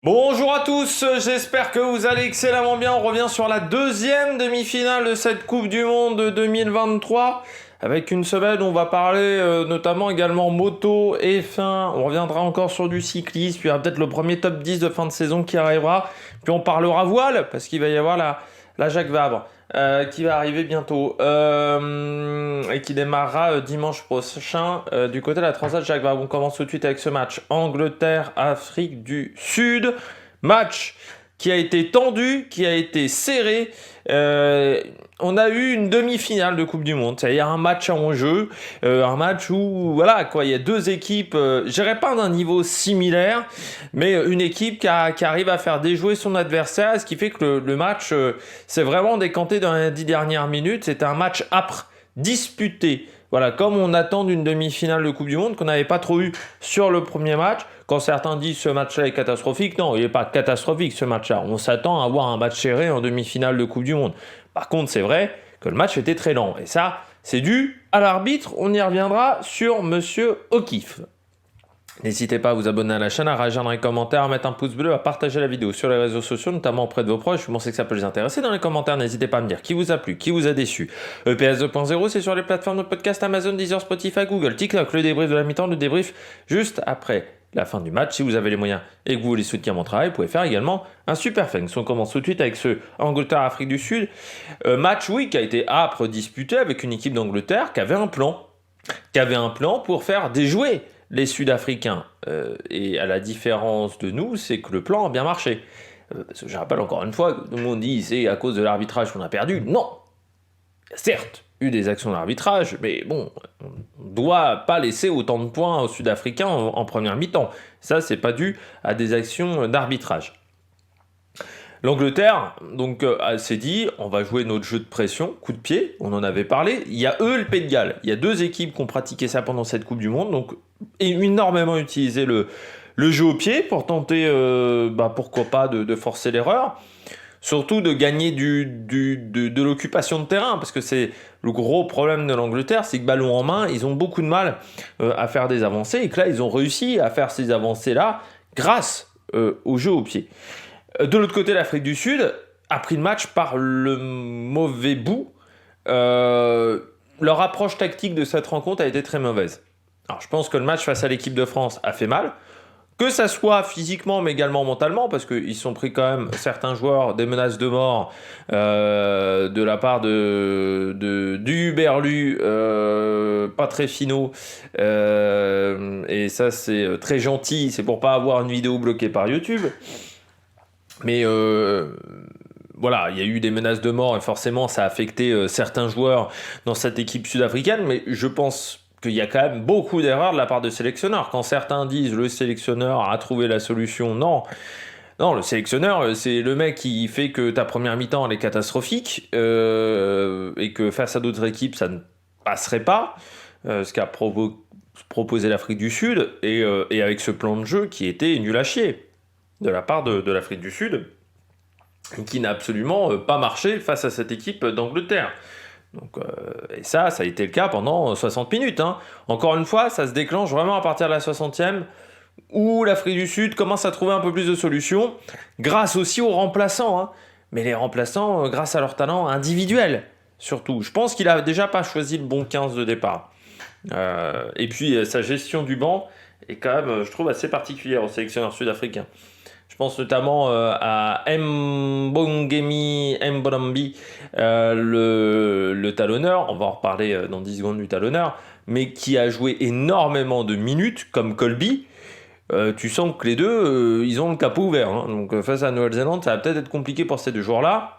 Bonjour à tous, j'espère que vous allez excellemment bien. On revient sur la deuxième demi-finale de cette Coupe du Monde 2023 avec une semaine où on va parler notamment également moto, F1. On reviendra encore sur du cyclisme, puis il y aura peut-être le premier top 10 de fin de saison qui arrivera. Puis on parlera voile parce qu'il va y avoir la Jacques Vabre qui va arriver bientôt et qui démarrera dimanche prochain du côté de la Transat Jacques Vabre. On commence tout de suite avec ce match Angleterre-Afrique du Sud. Match qui a été tendu, qui a été serré. On a eu une demi-finale de Coupe du Monde, c'est-à-dire un match en jeu, un match où voilà quoi, il y a deux équipes, je dirais pas d'un niveau similaire, mais une équipe qui arrive à faire déjouer son adversaire, ce qui fait que le match s'est vraiment décanté dans les 10 dernières minutes. C'était un match âpre, disputé. Voilà, comme on attend d'une demi-finale de Coupe du Monde qu'on n'avait pas trop eu sur le premier match. Quand certains disent ce match-là est catastrophique, non, il n'est pas catastrophique ce match-là. On s'attend à avoir un match serré en demi-finale de Coupe du Monde. Par contre, c'est vrai que le match était très lent. Et ça, c'est dû à l'arbitre. On y reviendra sur Monsieur O'Keefe. N'hésitez pas à vous abonner à la chaîne, à réagir dans les commentaires, à mettre un pouce bleu, à partager la vidéo sur les réseaux sociaux, notamment auprès de vos proches. Je pensais que ça peut les intéresser. Dans les commentaires, n'hésitez pas à me dire qui vous a plu, qui vous a déçu. EPS 2.0, c'est sur les plateformes de podcast Amazon, Deezer, Spotify, Google, TikTok. Le débrief de la mi-temps, le débrief juste après la fin du match. Si vous avez les moyens et que vous voulez soutenir mon travail, vous pouvez faire également un super thanks. On commence tout de suite avec ce Angleterre-Afrique du Sud. Match, oui, qui a été âpre disputé avec une équipe d'Angleterre qui avait un plan. Pour faire déjouer les Sud-Africains. Et à la différence de nous, c'est que le plan a bien marché. Parce que je rappelle encore une fois, tout le monde dit c'est à cause de l'arbitrage qu'on a perdu. Non. Il y a certes eu des actions d'arbitrage, mais bon, on ne doit pas laisser autant de points aux Sud-Africains en première mi-temps. Ça, c'est pas dû à des actions d'arbitrage. L'Angleterre, donc, s'est dit, on va jouer notre jeu de pression, coup de pied, on en avait parlé. Il y a eux, le Pays de Galles. Il y a deux équipes qui ont pratiqué ça pendant cette Coupe du Monde, donc énormément utilisé le jeu au pied pour tenter, pourquoi pas, de forcer l'erreur. Surtout de gagner de l'occupation de terrain, parce que c'est le gros problème de l'Angleterre, c'est que ballon en main, ils ont beaucoup de mal à faire des avancées, et que là, ils ont réussi à faire ces avancées-là grâce au jeu au pied. De l'autre côté, l'Afrique du Sud a pris le match par le mauvais bout. Leur approche tactique de cette rencontre a été très mauvaise. Alors, je pense que le match face à l'équipe de France a fait mal, que ça soit physiquement mais également mentalement, parce qu'ils sont pris quand même, certains joueurs, des menaces de mort de la part du Huberlu, pas très finaux, et ça c'est très gentil, c'est pour pas avoir une vidéo bloquée par YouTube. Mais voilà, il y a eu des menaces de mort et forcément ça a affecté certains joueurs dans cette équipe sud-africaine, mais je pense qu'il y a quand même beaucoup d'erreurs de la part de sélectionneurs. Quand certains disent le sélectionneur a trouvé la solution, non. Non, le sélectionneur, c'est le mec qui fait que ta première mi-temps elle est catastrophique et que face à d'autres équipes ça ne passerait pas, ce qu'a proposé l'Afrique du Sud et avec ce plan de jeu qui était nul à chier de la part de l'Afrique du Sud, qui n'a absolument pas marché face à cette équipe d'Angleterre. Donc, et ça a été le cas pendant 60 minutes. Hein. Encore une fois, ça se déclenche vraiment à partir de la 60e, où l'Afrique du Sud commence à trouver un peu plus de solutions, grâce aussi aux remplaçants. Hein. Mais les remplaçants, grâce à leur talent individuel, surtout. Je pense qu'il a déjà pas choisi le bon 15 de départ. Et puis, sa gestion du banc est quand même, je trouve, assez particulière au sélectionneur sud-africain. Je pense notamment à Mbongemi Mbonambi, le talonneur, on va en reparler dans 10 secondes du talonneur, mais qui a joué énormément de minutes, comme Colby. Tu sens que les deux, ils ont le capot ouvert. Hein. Donc face à Nouvelle-Zélande, ça va peut-être être compliqué pour ces deux joueurs-là.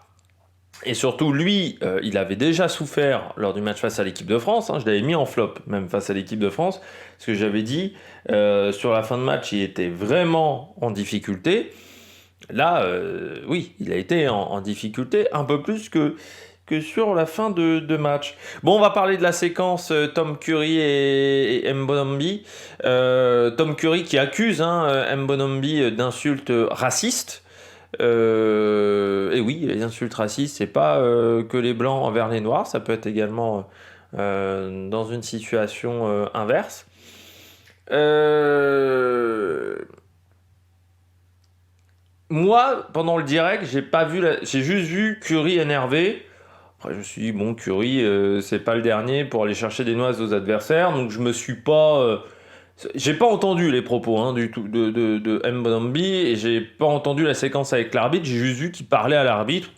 Et surtout, lui, il avait déjà souffert lors du match face à l'équipe de France. Hein, je l'avais mis en flop, même face à l'équipe de France. Ce que j'avais dit, sur la fin de match, il était vraiment en difficulté. Là, oui, il a été en difficulté un peu plus que sur la fin de match. Bon, on va parler de la séquence Tom Curry et Mbonambi. Tom Curry qui accuse Mbonambi d'insultes racistes. Et oui, les insultes racistes, c'est pas que les blancs envers les noirs, ça peut être également dans une situation inverse. moi, pendant le direct, j'ai juste vu Curry énervé. Après, je me suis dit, bon, Curry, c'est pas le dernier pour aller chercher des noises aux adversaires, donc je me suis pas. J'ai pas entendu les propos du tout de Mbambi et j'ai pas entendu la séquence avec l'arbitre, j'ai juste vu qu'il parlait à l'arbitre.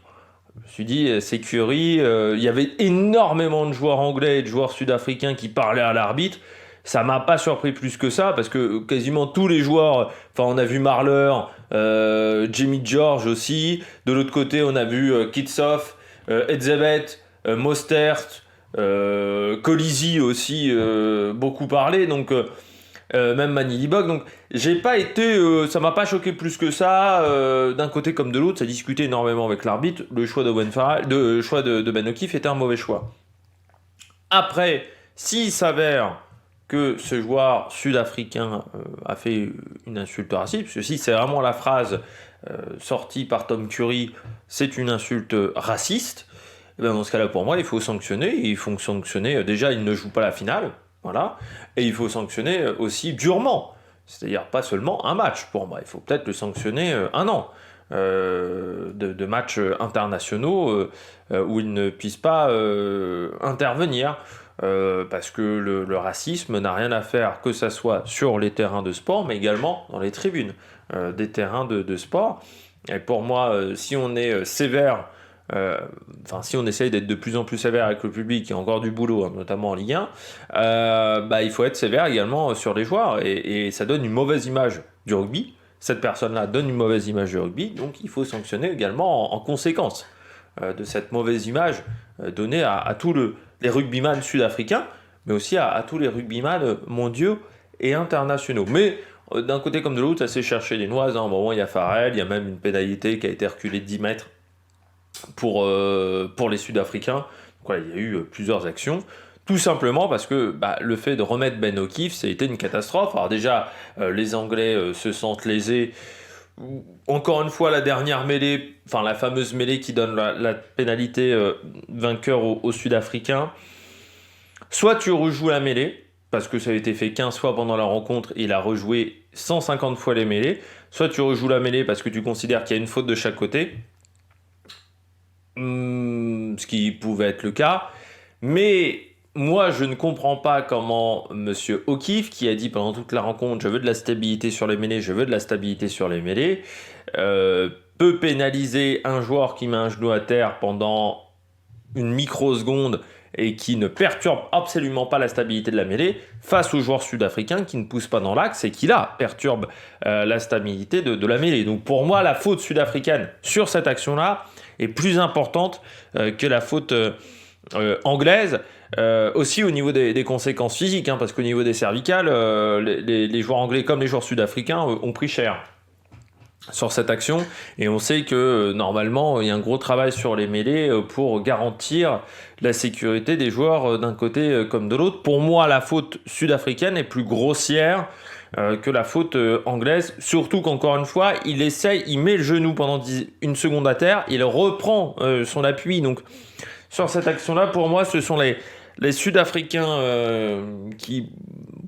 Je me suis dit, c'est Curry. Il y avait énormément de joueurs anglais et de joueurs sud-africains qui parlaient à l'arbitre. Ça m'a pas surpris plus que ça parce que quasiment tous les joueurs, enfin on a vu Marler, Jimmy George aussi. De l'autre côté, on a vu Kitsoff, Edzebet, Mostert, Colisi aussi beaucoup parlé. Donc même Manny Libok. Donc j'ai pas été, ça m'a pas choqué plus que ça. D'un côté comme de l'autre, ça discutait énormément avec l'arbitre. Le choix de Ben O'Keefe était un mauvais choix. Après, s'il s'avère que ce joueur sud-africain a fait une insulte raciste, parce que si c'est vraiment la phrase sortie par Tom Curry, c'est une insulte raciste, et bien dans ce cas-là, pour moi, il faut sanctionner. Il faut sanctionner. Déjà, il ne joue pas la finale, voilà, et il faut sanctionner aussi durement. C'est-à-dire pas seulement un match, pour moi. Il faut peut-être le sanctionner un an de matchs internationaux où il ne puisse pas intervenir. Parce que le racisme n'a rien à faire que ça soit sur les terrains de sport, mais également dans les tribunes des terrains de sport. Et pour moi, si on est sévère, si on essaye d'être de plus en plus sévère avec le public, il y a encore du boulot, notamment en Ligue 1, il faut être sévère également sur les joueurs, et ça donne une mauvaise image du rugby. Cette personne-là donne une mauvaise image du rugby, donc il faut sanctionner également en conséquence de cette mauvaise image donnée à tous les rugbyman sud-africains, mais aussi à tous les rugbyman mondiaux et internationaux. Mais d'un côté comme de l'autre, ça s'est cherché des noises. À un moment, il y a Farrell, il y a même une pénalité qui a été reculée de 10 mètres pour les Sud-Africains. Donc, voilà, il y a eu plusieurs actions. Tout simplement parce que le fait de remettre Ben O'Keefe, ça a été une catastrophe. Alors déjà, les Anglais se sentent lésés. Encore une fois, la dernière mêlée, enfin la fameuse mêlée qui donne la pénalité vainqueur aux Sud-Africains. Soit tu rejoues la mêlée, parce que ça a été fait 15 fois pendant la rencontre et il a rejoué 150 fois les mêlées. Soit tu rejoues la mêlée parce que tu considères qu'il y a une faute de chaque côté. Ce qui pouvait être le cas. Mais moi, je ne comprends pas comment Monsieur O'Keefe, qui a dit pendant toute la rencontre « je veux de la stabilité sur les mêlées, je veux de la stabilité sur les mêlées », peut pénaliser un joueur qui met un genou à terre pendant une microseconde et qui ne perturbe absolument pas la stabilité de la mêlée face aux joueurs sud-africains qui ne poussent pas dans l'axe et qui là perturbent la stabilité de la mêlée. Donc pour moi, la faute sud-africaine sur cette action-là est plus importante que la faute anglaise. Aussi au niveau des conséquences physiques, parce qu'au niveau des cervicales, les joueurs anglais comme les joueurs sud-africains ont pris cher sur cette action, et on sait que normalement il y a un gros travail sur les mêlées pour garantir la sécurité des joueurs d'un côté comme de l'autre. Pour moi, la faute sud-africaine est plus grossière que la faute anglaise, surtout qu'encore une fois, il met le genou pendant une seconde à terre, il reprend son appui. Donc sur cette action-là, pour moi, ce sont les Sud-Africains qui,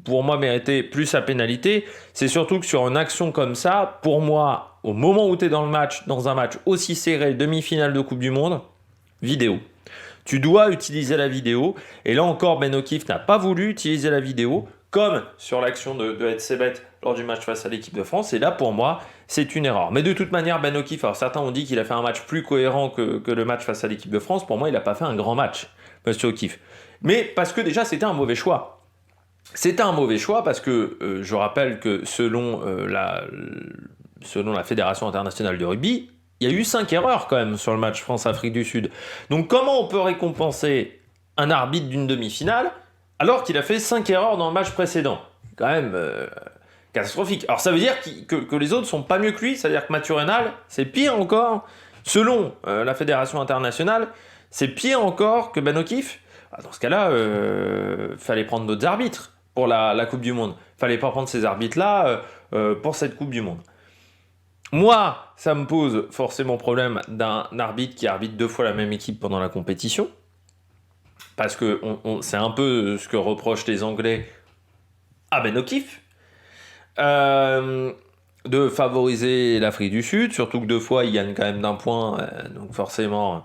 pour moi, méritaient plus sa pénalité. C'est surtout que sur une action comme ça, pour moi, au moment où tu es dans un match aussi serré, demi-finale de Coupe du Monde, vidéo. Tu dois utiliser la vidéo. Et là encore, Ben O'Keefe n'a pas voulu utiliser la vidéo, comme sur l'action de Edzebet lors du match face à l'équipe de France. Et là, pour moi, c'est une erreur. Mais de toute manière, Ben O'Keefe, alors certains ont dit qu'il a fait un match plus cohérent que le match face à l'équipe de France. Pour moi, il n'a pas fait un grand match, Monsieur O'Keefe. Mais parce que déjà, c'était un mauvais choix. C'était un mauvais choix parce que je rappelle que selon la Fédération internationale de rugby, il y a eu 5 erreurs quand même sur le match France-Afrique du Sud. Donc comment on peut récompenser un arbitre d'une demi-finale alors qu'il a fait 5 erreurs dans le match précédent? Quand même catastrophique. Alors ça veut dire que les autres sont pas mieux que lui, c'est-à-dire que Mathieu Raynal, c'est pire encore. Selon la Fédération internationale, c'est pire encore que Ben O'Keefe. Dans ce cas-là, fallait prendre d'autres arbitres pour la Coupe du Monde. Fallait pas prendre ces arbitres-là pour cette Coupe du Monde. Moi, ça me pose forcément problème d'un arbitre qui arbitre 2 fois la même équipe pendant la compétition. Parce que c'est un peu ce que reprochent les Anglais à Ben O'Keefe. de favoriser l'Afrique du Sud, surtout que 2 fois ils gagnent quand même d'un point, donc forcément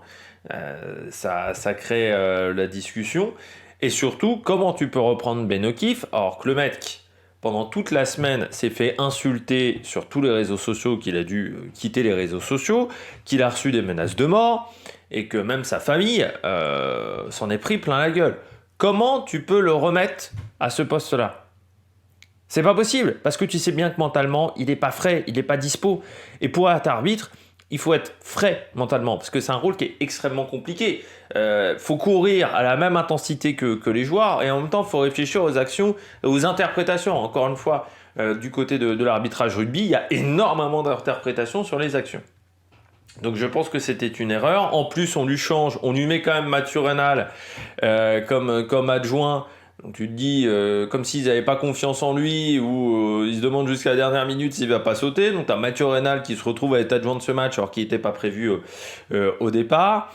ça crée la discussion. Et surtout, comment tu peux reprendre Ben O'Keefe alors que le mec, pendant toute la semaine, s'est fait insulter sur tous les réseaux sociaux, qu'il a dû quitter les réseaux sociaux, qu'il a reçu des menaces de mort, et que même sa famille s'en est pris plein la gueule. Comment tu peux le remettre à ce poste-là ? C'est pas possible, parce que tu sais bien que mentalement, il n'est pas frais, il n'est pas dispo. Et pour être arbitre, il faut être frais mentalement, parce que c'est un rôle qui est extrêmement compliqué. Faut courir à la même intensité que les joueurs, et en même temps, il faut réfléchir aux actions, aux interprétations. Encore une fois, du côté de l'arbitrage rugby, il y a énormément d'interprétations sur les actions. Donc je pense que c'était une erreur. En plus, on lui met quand même Mathieu Reynal comme adjoint. Donc tu te dis, comme s'ils n'avaient pas confiance en lui, ou ils se demandent jusqu'à la dernière minute s'il ne va pas sauter. Donc tu as Mathieu Reynal qui se retrouve à être adjoint de ce match alors qu'il n'était pas prévu au départ.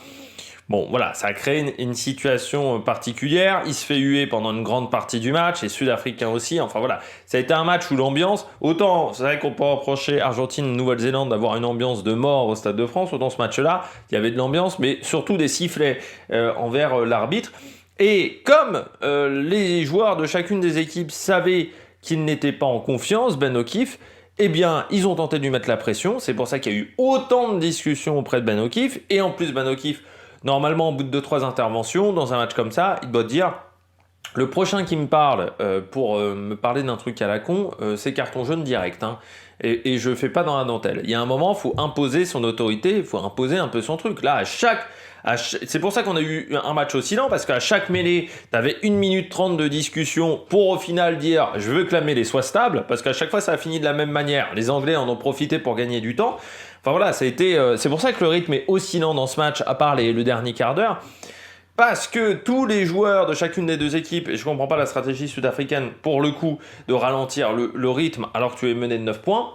Bon, voilà, ça a créé une situation particulière. Il se fait huer pendant une grande partie du match, et Sud-Africains aussi. Enfin voilà, ça a été un match où l'ambiance, autant c'est vrai qu'on peut reprocher Argentine-Nouvelle-Zélande d'avoir une ambiance de mort au Stade de France, autant ce match-là, il y avait de l'ambiance, mais surtout des sifflets envers l'arbitre. Et comme les joueurs de chacune des équipes savaient qu'ils n'étaient pas en confiance, Ben O'Keefe, eh bien, ils ont tenté de lui mettre la pression. C'est pour ça qu'il y a eu autant de discussions auprès de Ben O'Keefe. Et en plus, Ben O'Keefe, normalement, au bout de 2-3 interventions, dans un match comme ça, il doit te dire, le prochain qui me parle pour me parler d'un truc à la con, c'est carton jaune direct. Hein. Et je fais pas dans la dentelle. Il y a un moment, il faut imposer son autorité, il faut imposer un peu son truc. Là, c'est pour ça qu'on a eu un match aussi lent, parce qu'à chaque mêlée, tu avais 1 minute 30 de discussion pour au final dire je veux que la mêlée soit stable, parce qu'à chaque fois ça a fini de la même manière. Les Anglais en ont profité pour gagner du temps. Enfin voilà, c'est pour ça que le rythme est oscillant dans ce match, à part le dernier quart d'heure. Parce que tous les joueurs de chacune des deux équipes, et je ne comprends pas la stratégie sud-africaine pour le coup de ralentir le rythme alors que tu es mené de 9 points,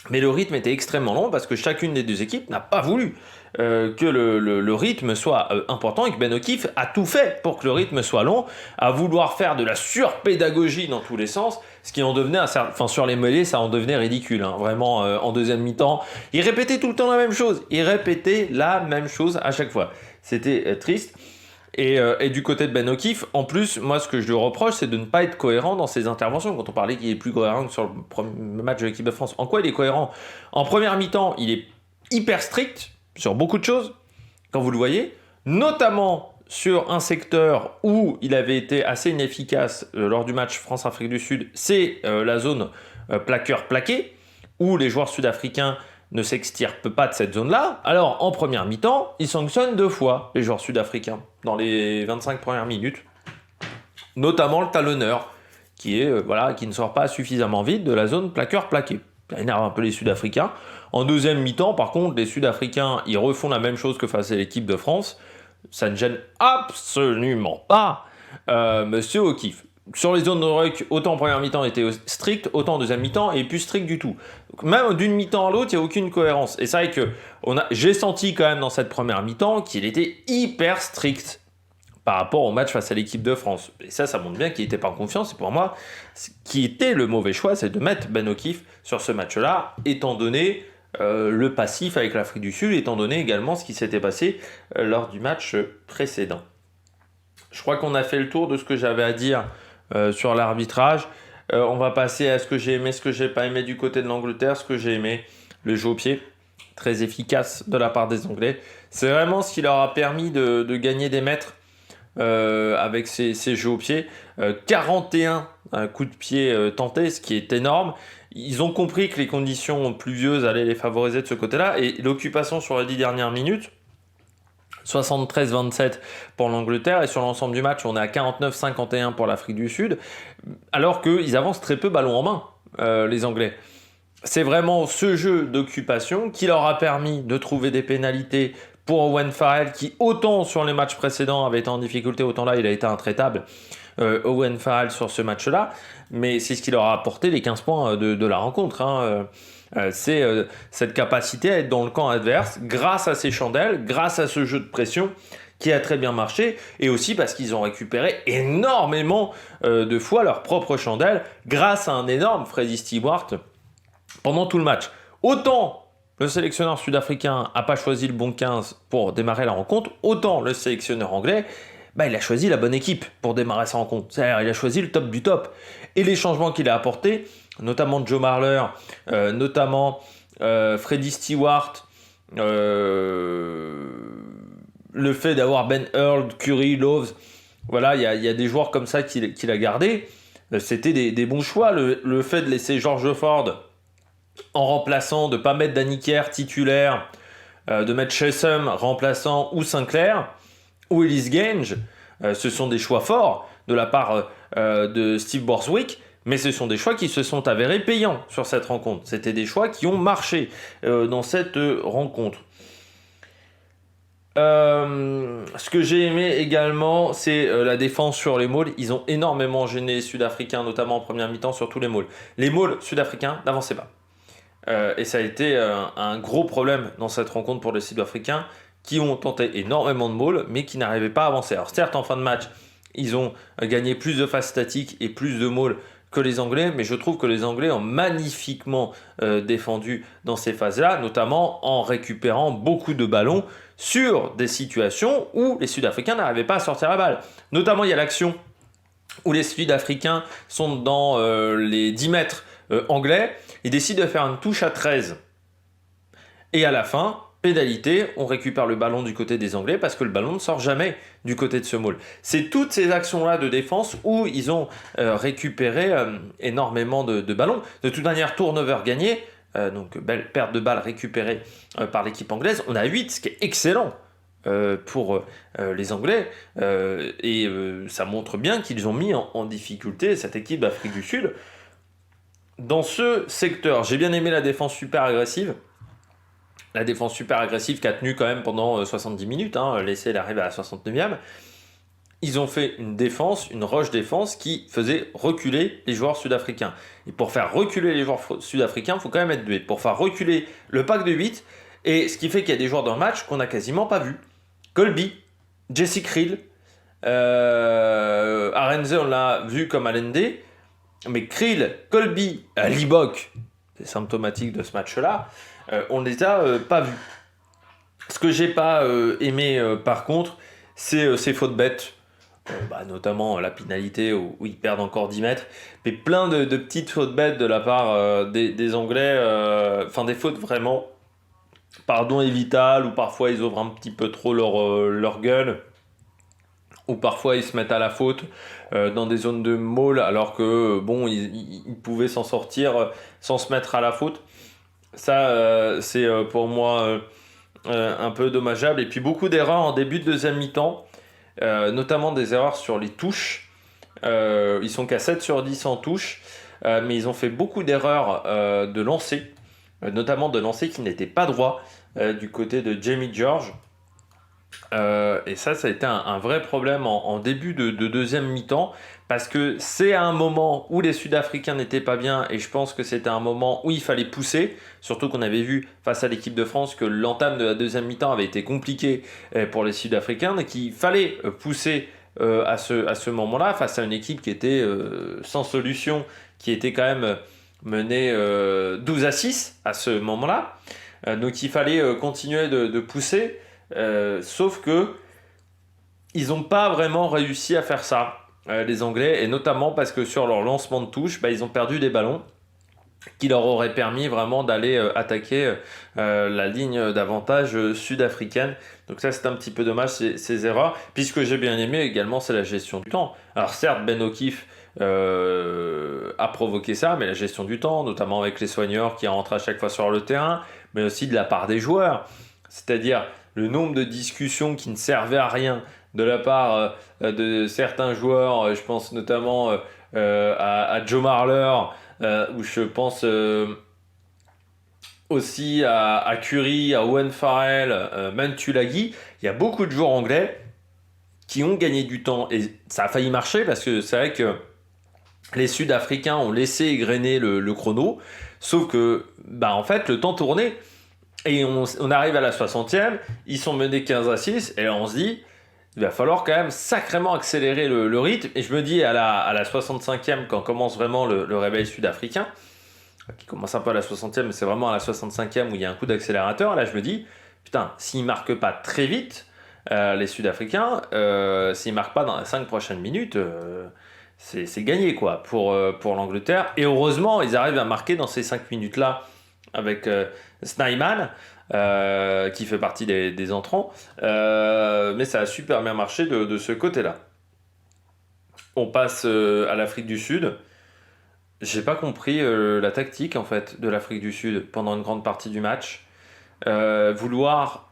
mais le rythme était extrêmement long parce que chacune des deux équipes n'a pas voulu que le rythme soit important, et que Ben O'Keefe a tout fait pour que le rythme soit long, à vouloir faire de la surpédagogie dans tous les sens, ce qui en devenait, sur les mêlées, ça en devenait ridicule, hein, vraiment en deuxième mi-temps. Il répétait tout le temps la même chose, à chaque fois. C'était triste. Et du côté de Ben O'Keefe, en plus, moi ce que je lui reproche, c'est de ne pas être cohérent dans ses interventions. Quand on parlait qu'il est plus cohérent que sur le premier match de l'équipe de France, en quoi il est cohérent ? En première mi-temps, il est hyper strict sur beaucoup de choses, quand vous le voyez, notamment sur un secteur où il avait été assez inefficace lors du match France-Afrique du Sud, c'est la zone plaqueur-plaqué, où les joueurs sud-africains ne s'extirpent pas de cette zone-là. Alors, en première mi-temps, ils sanctionnent 2 fois les joueurs sud-africains dans les 25 premières minutes, notamment le talonneur, qui ne sort pas suffisamment vite de la zone plaqueur-plaqué. Ça énerve un peu les Sud-Africains. En deuxième mi-temps, par contre, les Sud-Africains, ils refont la même chose que face à l'équipe de France. Ça ne gêne absolument pas Monsieur O'Keefe. Sur les zones de ruck, autant en première mi-temps était strict, autant en deuxième mi-temps et plus strict du tout. Donc, même d'une mi-temps à l'autre, il n'y a aucune cohérence. Et c'est vrai que j'ai senti quand même dans cette première mi-temps qu'il était hyper strict par rapport au match face à l'équipe de France. Et ça montre bien qu'il n'était pas en confiance. Et pour moi, ce qui était le mauvais choix, c'est de mettre Ben O'Keefe sur ce match-là, étant donné le passif avec l'Afrique du Sud, étant donné également ce qui s'était passé lors du match précédent. Je crois qu'on a fait le tour de ce que j'avais à dire sur l'arbitrage. On va passer à ce que j'ai aimé, ce que j'ai pas aimé du côté de l'Angleterre. Ce que j'ai aimé, le jeu au pied, très efficace de la part des Anglais. C'est vraiment ce qui leur a permis de gagner des mètres avec ces jeux au pied. 41 coups de pied tentés, ce qui est énorme. Ils ont compris que les conditions pluvieuses allaient les favoriser de ce côté-là, et l'occupation sur les 10 dernières minutes, 73-27 pour l'Angleterre, et sur l'ensemble du match, on est à 49-51 pour l'Afrique du Sud, alors qu'ils avancent très peu ballon en main, les Anglais. C'est vraiment ce jeu d'occupation qui leur a permis de trouver des pénalités pour Owen Farrell, qui autant sur les matchs précédents avait été en difficulté, autant là il a été intraitable. Owen Farrell sur ce match-là, mais c'est ce qui leur a apporté les 15 points de la rencontre. Hein. C'est cette capacité à être dans le camp adverse grâce à ces chandelles, grâce à ce jeu de pression qui a très bien marché, et aussi parce qu'ils ont récupéré énormément de fois leurs propres chandelles grâce à un énorme Freddie Stewart pendant tout le match. Autant le sélectionneur sud-africain n'a pas choisi le bon 15 pour démarrer la rencontre, autant le sélectionneur anglais, il a choisi la bonne équipe pour démarrer sa rencontre. C'est-à-dire, il a choisi le top du top. Et les changements qu'il a apportés, notamment Joe Marler, notamment Freddie Stewart, le fait d'avoir Ben Earl, Curry, Loves, voilà, il y a des joueurs comme ça qu'il a gardés. C'était des bons choix. Le fait de laisser George Ford en remplaçant, de ne pas mettre Danny Kerr titulaire, de mettre Chessum remplaçant ou Sinclair ou Ellis Genge, ce sont des choix forts de la part de Steve Borswick, mais ce sont des choix qui se sont avérés payants sur cette rencontre. C'était des choix qui ont marché dans cette rencontre. Ce que j'ai aimé également, c'est la défense sur les mauls. Ils ont énormément gêné les Sud-Africains, notamment en première mi-temps sur tous les mauls. Les mauls sud-africains n'avançaient pas. Et ça a été un gros problème dans cette rencontre pour les Sud-Africains qui ont tenté énormément de mauls mais qui n'arrivaient pas à avancer. Alors certes, en fin de match, ils ont gagné plus de phases statiques et plus de mauls que les Anglais, mais je trouve que les Anglais ont magnifiquement défendu dans ces phases-là, notamment en récupérant beaucoup de ballons sur des situations où les Sud-Africains n'arrivaient pas à sortir la balle. Notamment, il y a l'action où les Sud-Africains sont dans les 10 mètres anglais, ils décident de faire une touche à 13. Et à la fin, pénalité, on récupère le ballon du côté des Anglais parce que le ballon ne sort jamais du côté de ce maul. C'est toutes ces actions-là de défense où ils ont récupéré énormément de ballons. De toute manière, turnover gagné, donc belle perte de balles récupérée par l'équipe anglaise. On a 8, ce qui est excellent pour les Anglais. Et ça montre bien qu'ils ont mis en difficulté cette équipe d'Afrique du Sud. Dans ce secteur, j'ai bien aimé la défense super agressive. La défense super agressive qui a tenu quand même pendant 70 minutes, l'essai arrive à la 69e. Ils ont fait une défense, une rush défense qui faisait reculer les joueurs sud-africains. Et pour faire reculer les joueurs sud-africains, il faut quand même être doué. Pour faire reculer le pack de 8, et ce qui fait qu'il y a des joueurs dans le match qu'on n'a quasiment pas vus. Colby, Jesse Krill, Arenze, on l'a vu comme Allende, mais Krill, Colby, Libok, c'est symptomatique de ce match-là, on ne les a pas vus. Ce que j'ai pas aimé par contre, c'est ces fautes bêtes, notamment la pénalité où ils perdent encore 10 mètres, mais plein de petites fautes bêtes de la part des Anglais, des fautes vraiment, pardon, évitables, ou parfois ils ouvrent un petit peu trop leur gueule, ou parfois ils se mettent à la faute dans des zones de maul alors que ils pouvaient s'en sortir sans se mettre à la faute. Ça c'est pour moi un peu dommageable. Et puis beaucoup d'erreurs en début de deuxième mi-temps, notamment des erreurs sur les touches. Ils sont qu'à 7 sur 10 en touche, mais ils ont fait beaucoup d'erreurs de lancer, notamment de lancer qui n'étaient pas droits du côté de Jamie George. Et ça a été un vrai problème en début de deuxième mi-temps, parce que c'est à un moment où les Sud-Africains n'étaient pas bien, et je pense que c'était un moment où il fallait pousser, surtout qu'on avait vu face à l'équipe de France que l'entame de la deuxième mi-temps avait été compliquée pour les Sud-Africains, et qu'il fallait pousser à ce moment-là, face à une équipe qui était sans solution, qui était quand même menée 12-6 à ce moment-là. Donc il fallait continuer de pousser. Sauf que ils n'ont pas vraiment réussi à faire ça, les Anglais, et notamment parce que sur leur lancement de touche, ils ont perdu des ballons qui leur auraient permis vraiment d'aller attaquer la ligne d'avantage sud-africaine. Donc ça, c'est un petit peu dommage, ces erreurs. Puis ce que j'ai bien aimé également, c'est la gestion du temps. Alors certes, Ben O'Keefe a provoqué ça, mais la gestion du temps, notamment avec les soigneurs qui rentrent à chaque fois sur le terrain, mais aussi de la part des joueurs, c'est-à-dire le nombre de discussions qui ne servaient à rien de la part de certains joueurs, je pense notamment à Joe Marler, ou je pense aussi à Curry, à Owen Farrell, Mantulagi. Il y a beaucoup de joueurs anglais qui ont gagné du temps, et ça a failli marcher parce que c'est vrai que les Sud-Africains ont laissé égrener le chrono, sauf que en fait le temps tournait. Et on arrive à la 60e, ils sont menés 15-6, et là on se dit, il va falloir quand même sacrément accélérer le rythme. Et je me dis, à la 65e, quand commence vraiment le réveil sud-africain, qui commence un peu à la 60e, mais c'est vraiment à la 65e où il y a un coup d'accélérateur. Là, je me dis, putain, s'ils ne marquent pas très vite, les Sud-Africains, s'ils ne marquent pas dans les 5 prochaines minutes, c'est gagné quoi, pour l'Angleterre. Et heureusement, ils arrivent à marquer dans ces 5 minutes-là avec Snyman, qui fait partie des entrants. Mais ça a super bien marché de ce côté-là. On passe à l'Afrique du Sud. J'ai pas compris la tactique en fait de l'Afrique du Sud pendant une grande partie du match. Vouloir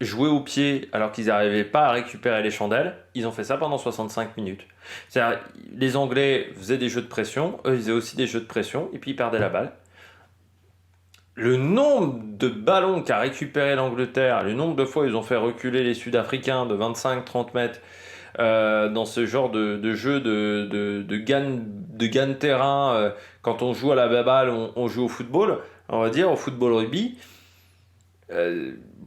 jouer au pied alors qu'ils n'arrivaient pas à récupérer les chandelles, ils ont fait ça pendant 65 minutes. C'est-à-dire, les Anglais faisaient des jeux de pression, eux ils faisaient aussi des jeux de pression, et puis ils perdaient la balle. Le nombre de ballons qu'a récupéré l'Angleterre, le nombre de fois ils ont fait reculer les Sud-Africains de 25-30 mètres dans ce genre de jeu de gain de terrain, quand on joue à la balle, on joue au football, on va dire, au football rugby.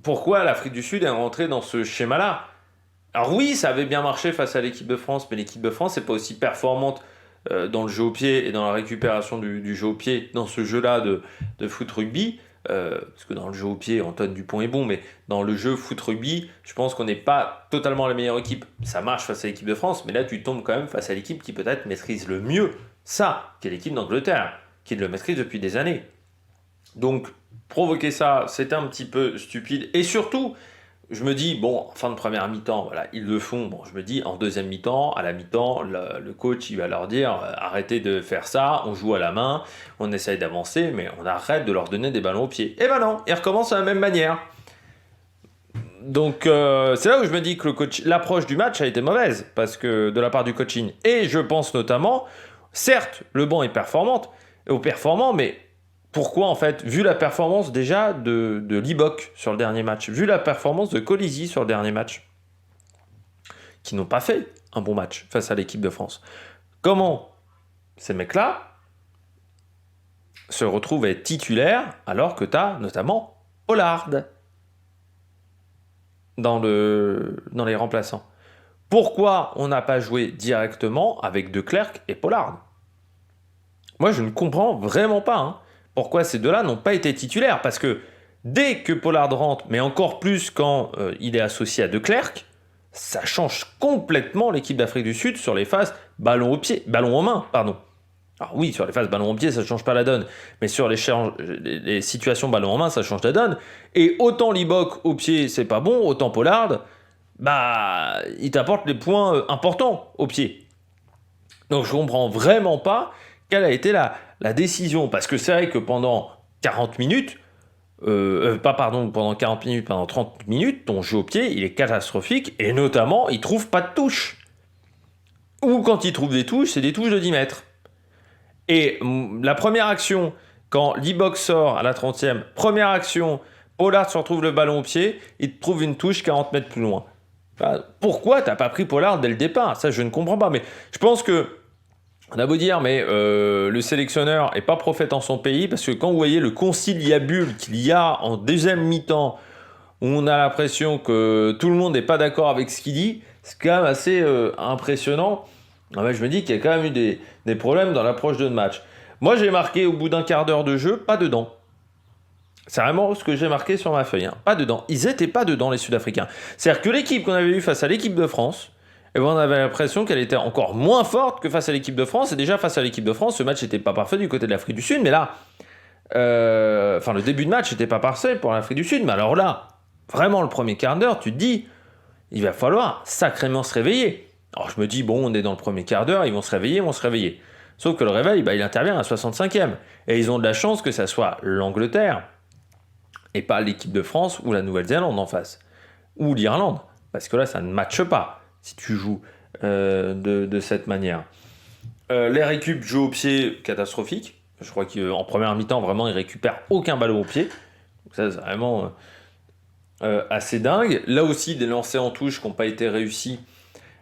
Pourquoi l'Afrique du Sud est rentrée dans ce schéma-là? Alors oui, ça avait bien marché face à l'équipe de France, mais l'équipe de France n'est pas aussi performante dans le jeu au pied et dans la récupération du jeu au pied, dans ce jeu-là de foot rugby. Parce que dans le jeu au pied, Antoine Dupont est bon, mais dans le jeu foot rugby, je pense qu'on n'est pas totalement la meilleure équipe. Ça marche face à l'équipe de France, mais là tu tombes quand même face à l'équipe qui peut-être maîtrise le mieux ça, qui est l'équipe d'Angleterre, qui le maîtrise depuis des années. Donc provoquer ça, c'était un petit peu stupide. Et surtout, je me dis, bon, en fin de première mi-temps, voilà, ils le font. Bon, je me dis, en deuxième mi-temps, à la mi-temps, le coach, il va leur dire, arrêtez de faire ça, on joue à la main, on essaye d'avancer, mais on arrête de leur donner des ballons au pied. Et ben non, ils recommencent de la même manière. Donc, c'est là où je me dis que l'approche du match a été mauvaise, parce que de la part du coaching. Et je pense notamment, certes, le banc est performant, mais pourquoi en fait, vu la performance déjà de Libok sur le dernier match, vu la performance de Colisi sur le dernier match, qui n'ont pas fait un bon match face à l'équipe de France, comment ces mecs-là se retrouvent à être titulaires alors que tu as notamment Pollard dans les remplaçants? Pourquoi on n'a pas joué directement avec De Clercq et Pollard? Moi, je ne comprends vraiment pas, hein. Pourquoi ces deux-là n'ont pas été titulaires? Parce que dès que Pollard rentre, mais encore plus quand il est associé à De Clercq, ça change complètement l'équipe d'Afrique du Sud sur les phases ballon en main, pardon. Alors oui, sur les phases ballon au pied, ça ne change pas la donne, mais sur les situations ballon en main, ça change la donne. Et autant Libok au pied, c'est pas bon, autant Pollard, bah, il t'apporte les points importants au pied. Donc je comprends vraiment pas quelle a été la décision, parce que c'est vrai que pendant 40 minutes, pendant 40 minutes, pendant 30 minutes, ton jeu au pied, il est catastrophique, et notamment, il trouve pas de touche. Ou quand il trouve des touches, c'est des touches de 10 mètres. Et la première action, quand Libok sort à la 30e, première action, Pollard se retrouve le ballon au pied, il te trouve une touche 40 mètres plus loin. Enfin, pourquoi t'as pas pris Pollard dès le départ? Ça, je ne comprends pas. Mais je pense que on a beau dire, mais le sélectionneur est pas prophète en son pays, parce que quand vous voyez le conciliabule qu'il y a en deuxième mi-temps, où on a l'impression que tout le monde n'est pas d'accord avec ce qu'il dit, c'est quand même assez impressionnant. Ah ben, je me dis qu'il y a quand même eu des problèmes dans l'approche de match. Moi, j'ai marqué au bout d'un quart d'heure de jeu, pas dedans. C'est vraiment ce que j'ai marqué sur ma feuille, hein. Pas dedans. Ils étaient pas dedans, les Sud-Africains. C'est-à-dire que l'équipe qu'on avait vue face à l'équipe de France, et ben on avait l'impression qu'elle était encore moins forte que face à l'équipe de France. Et déjà, face à l'équipe de France, ce match n'était pas parfait du côté de l'Afrique du Sud. Mais là, le début de match n'était pas parfait pour l'Afrique du Sud. Mais alors là, vraiment, le premier quart d'heure, tu te dis, il va falloir sacrément se réveiller. Alors je me dis, bon, on est dans le premier quart d'heure, ils vont se réveiller. Sauf que le réveil, il intervient à la 65e. Et ils ont de la chance que ça soit l'Angleterre, et pas l'équipe de France ou la Nouvelle-Zélande en face. Ou l'Irlande. Parce que là, ça ne matche pas si tu joues de cette manière. Les récup jeu au pied catastrophique. Je crois qu'en première mi-temps, vraiment, ils récupèrent aucun ballon au pied. Donc ça, c'est vraiment assez dingue. Là aussi, des lancers en touche qui n'ont pas été réussis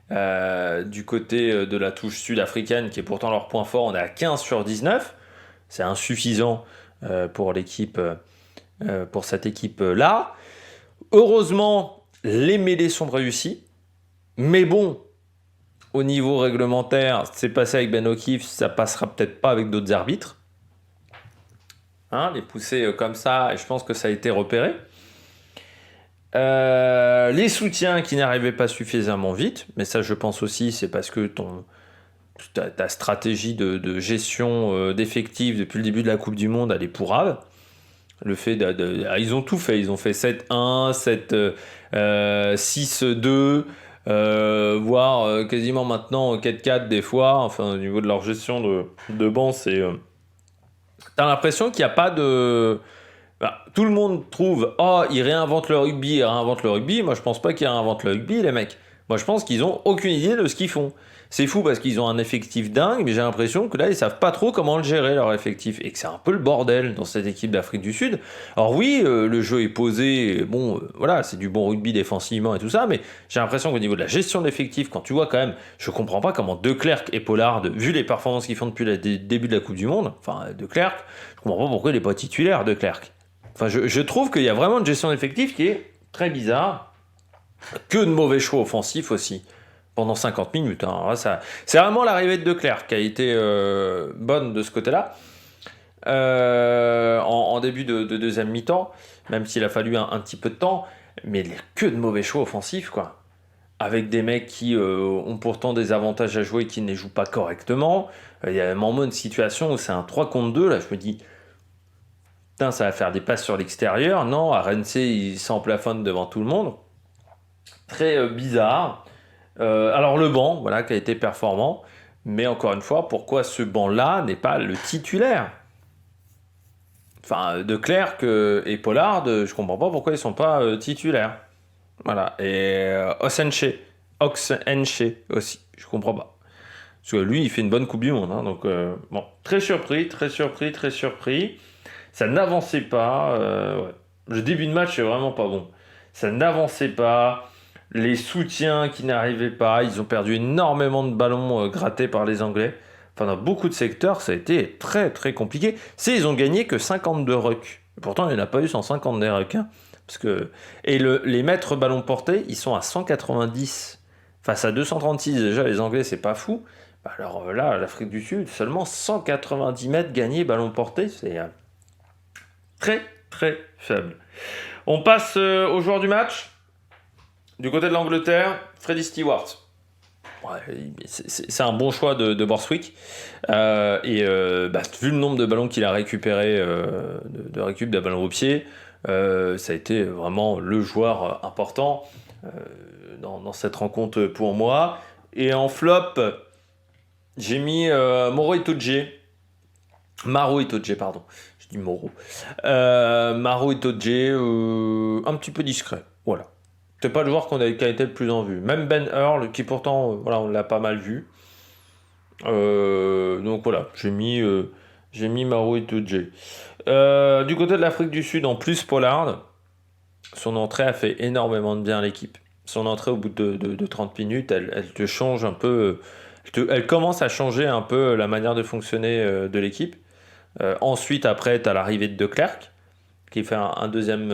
du côté de la touche sud-africaine, qui est pourtant leur point fort. On est à 15 sur 19. C'est insuffisant pour l'équipe, pour cette équipe-là. Heureusement, les mêlées sont réussies. Mais bon, au niveau réglementaire, c'est passé avec Ben O'Keefe, ça passera peut-être pas avec d'autres arbitres. hein, les pousser comme ça, et je pense que ça a été repéré. Les soutiens qui n'arrivaient pas suffisamment vite, mais ça je pense aussi c'est parce que ta stratégie de gestion d'effectifs depuis le début de la Coupe du Monde elle est pourrave. Le fait ils ont tout fait, ils ont fait 7-1, 6-2, voire quasiment maintenant 4-4 des fois, enfin au niveau de leur gestion de banc, t'as l'impression qu'il n'y a pas de... Bah, tout le monde trouve, oh, ils réinventent le rugby, ils réinventent le rugby. Moi, je pense pas qu'ils réinventent le rugby, les mecs. Moi, je pense qu'ils ont aucune idée de ce qu'ils font. C'est fou parce qu'ils ont un effectif dingue, mais j'ai l'impression que là, ils savent pas trop comment le gérer, leur effectif. Et que c'est un peu le bordel dans cette équipe d'Afrique du Sud. Alors oui, le jeu est posé, bon, voilà, c'est du bon rugby défensivement et tout ça, mais j'ai l'impression qu'au niveau de la gestion de l'effectif, quand tu vois quand même, je comprends pas comment De Klerk et Pollard, vu les performances qu'ils font depuis le début de la Coupe du Monde, enfin, De Klerk, je comprends pas pourquoi il est pas titulaire, De Klerk. Enfin, je trouve qu'il y a vraiment une gestion d'effectif qui est très bizarre. Que de mauvais choix offensifs aussi. Pendant 50 minutes. Hein. C'est vraiment l'arrivée de Leclerc qui a été bonne de ce côté-là. En début de deuxième mi-temps. Même s'il a fallu un petit peu de temps. Mais que de mauvais choix offensifs, quoi. Avec des mecs qui ont pourtant des avantages à jouer et qui ne les jouent pas correctement. Il y a un moment une situation où c'est un 3 contre 2. Là, je me dis... Putain, ça va faire des passes sur l'extérieur. Non, RNC, il s'emplafonne devant tout le monde. Très bizarre. Alors le banc, voilà, qui a été performant. Mais encore une fois, pourquoi ce banc-là n'est pas le titulaire? Enfin, De Klerk et Pollard, je comprends pas pourquoi ils sont pas titulaires. Voilà. Et Oxenche aussi, je comprends pas. Parce que lui, il fait une bonne Coupe du Monde. Hein, donc, bon, très surpris, très surpris, très surpris. Ça n'avançait pas. Ouais. Le début de match est vraiment pas bon. Ça n'avançait pas. Les soutiens qui n'arrivaient pas. Ils ont perdu énormément de ballons grattés par les Anglais. Enfin, dans beaucoup de secteurs, ça a été très très compliqué. Ils ont gagné que 52 rucks. Pourtant, il n'y en a pas eu 150 des rucks. Hein, parce que... Et les mètres ballons portés, ils sont à 190 face à 236. Déjà, les Anglais, c'est pas fou. Alors là, l'Afrique du Sud, seulement 190 mètres gagnés ballon porté. C'est... très très faible. On passe au joueur du match. Du côté de l'Angleterre, Freddie Stewart. Ouais, c'est un bon choix de Borswick. Vu le nombre de ballons qu'il a récupéré, de récup de ballons au pied, ça a été vraiment le joueur important dans cette rencontre pour moi. Et en flop, j'ai mis Maro Itoje, pardon. Je dis Moro. Maro Itoje, un petit peu discret. Voilà. C'est pas le joueur qui a été le plus en vue. Même Ben Earl, qui pourtant, voilà, on l'a pas mal vu. Donc voilà, j'ai mis Maro Itoje. Du côté de l'Afrique du Sud, en plus Pollard, son entrée a fait énormément de bien à l'équipe. Son entrée au bout de 30 minutes, elle te change un peu. Elle commence à changer un peu la manière de fonctionner de l'équipe. Ensuite, après, tu as l'arrivée de Klerk, qui fait un deuxième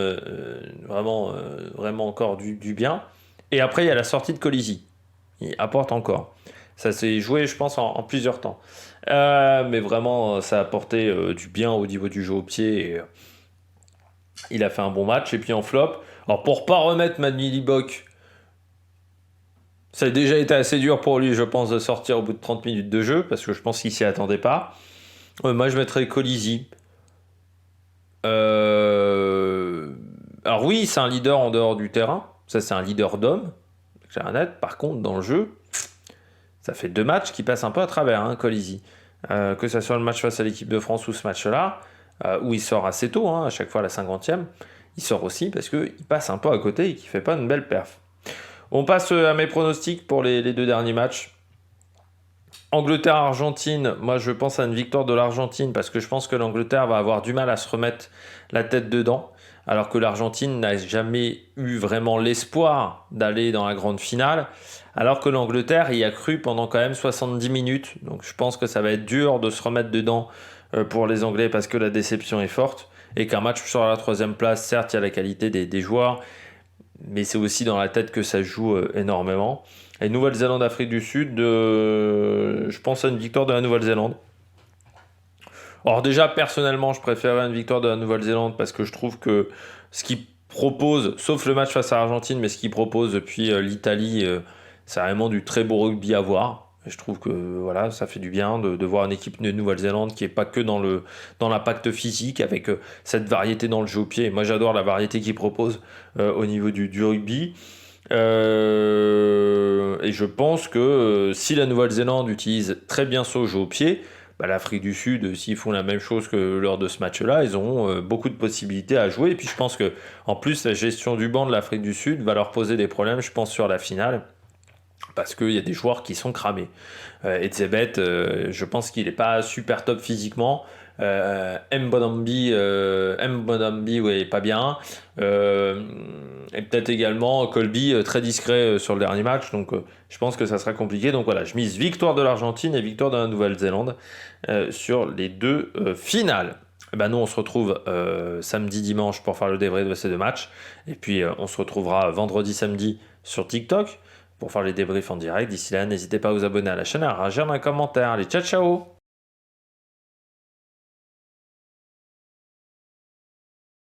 vraiment encore du bien. Et après, il y a la sortie de Colisi. Il apporte encore. Ça s'est joué, je pense, en plusieurs temps. Mais vraiment, ça a apporté du bien au niveau du jeu au pied. Et, il a fait un bon match. Et puis en flop, alors pour pas remettre Manu Libok, ça a déjà été assez dur pour lui, je pense, de sortir au bout de 30 minutes de jeu, parce que je pense qu'il s'y attendait pas. Moi, je mettrais Colisi. Alors oui, c'est un leader en dehors du terrain. Ça, c'est un leader d'homme. Clair et net. Par contre, dans le jeu, ça fait 2 matchs qui passent un peu à travers, hein, Colisi. Que ce soit le match face à l'équipe de France ou ce match-là, où il sort assez tôt, hein, à chaque fois à la 50e, il sort aussi parce qu'il passe un peu à côté et qu'il fait pas une belle perf. On passe à mes pronostics pour les 2 derniers matchs. Angleterre-Argentine, moi je pense à une victoire de l'Argentine parce que je pense que l'Angleterre va avoir du mal à se remettre la tête dedans, alors que l'Argentine n'a jamais eu vraiment l'espoir d'aller dans la grande finale, alors que l'Angleterre y a cru pendant quand même 70 minutes. Donc je pense que ça va être dur de se remettre dedans pour les Anglais parce que la déception est forte et qu'un match sur la 3e place, certes il y a la qualité des joueurs, mais c'est aussi dans la tête que ça joue énormément. Et Nouvelle-Zélande, Afrique du Sud, je pense à une victoire de la Nouvelle-Zélande. Alors déjà, personnellement, je préférerais une victoire de la Nouvelle-Zélande parce que je trouve que ce qu'ils proposent, sauf le match face à l'Argentine, mais ce qu'ils proposent depuis l'Italie, c'est vraiment du très beau rugby à voir. Et je trouve que voilà, ça fait du bien de voir une équipe de Nouvelle-Zélande qui est pas que dans l'impact physique, avec cette variété dans le jeu au pied. Et moi, j'adore la variété qu'ils proposent au niveau du rugby. Et je pense que si la Nouvelle-Zélande utilise très bien son jeu au pied, bah, l'Afrique du Sud, s'ils font la même chose que lors de ce match-là, ils auront beaucoup de possibilités à jouer. Et puis je pense que en plus, la gestion du banc de l'Afrique du Sud va leur poser des problèmes, je pense, sur la finale. Parce qu'il y a des joueurs qui sont cramés. Etzebeth, je pense qu'il n'est pas super top physiquement. Mbonambi, ouais, pas bien. Et peut-être également Colby, très discret sur le dernier match. Donc je pense que ça sera compliqué. Donc voilà, je mise victoire de l'Argentine et victoire de la Nouvelle-Zélande sur les deux finales. Et ben nous, on se retrouve samedi, dimanche pour faire le débrief de ces deux matchs. Et puis on se retrouvera vendredi, samedi sur TikTok pour faire les débriefs en direct. D'ici là, n'hésitez pas à vous abonner à la chaîne, à réagir dans les commentaires. Allez, ciao ciao!